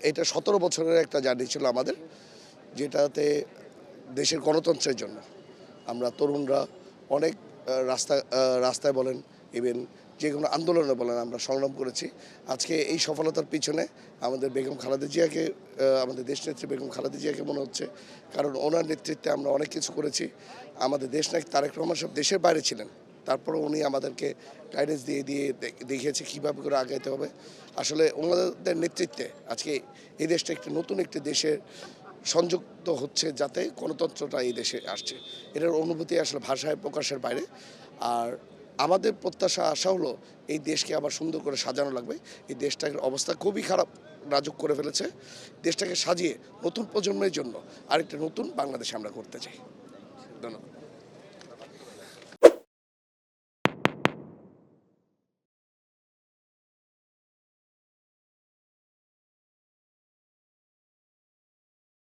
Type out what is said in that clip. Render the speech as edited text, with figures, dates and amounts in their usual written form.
এটা 17 বছরের একটা জার্নি ছিল আমাদের, যেটাতে দেশের গণতন্ত্রের জন্য আমরা তরুণরা অনেক রাস্তায় বলেন, ইভেন যে কোনো আন্দোলনে বলেন আমরা সংগ্রাম করেছি। আজকে এই সফলতার পিছনে আমাদের বেগম খালেদা জিয়াকে, আমাদের দেশনেত্রী বেগম খালেদা জিয়াকে মনে হচ্ছে, কারণ ওনার নেতৃত্বে আমরা অনেক কিছু করেছি। আমাদের দেশনায়ক তারেক রহমান সব দেশের বাইরে ছিলেন, তারপরে উনি আমাদেরকে গাইডেন্স দিয়ে দেখিয়েছে কীভাবে করে আগাইতে হবে। আসলে ওনাদের নেতৃত্বে আজকে এই দেশটা একটি দেশের সংযুক্ত হচ্ছে, যাতে গণতন্ত্রটা এই দেশে আসছে। এটার অনুভূতি আসলে ভাষায় প্রকাশের বাইরে। আর আমাদের প্রত্যাশা আশা হলো এই দেশকে আবার সুন্দর করে সাজানো লাগবে। এই দেশটার অবস্থা খুবই খারাপ, নাজুক করে ফেলেছে। দেশটাকে সাজিয়ে নতুন প্রজন্মের জন্য আরেকটা নতুন বাংলাদেশ আমরা করতে চাই। ধন্যবাদ।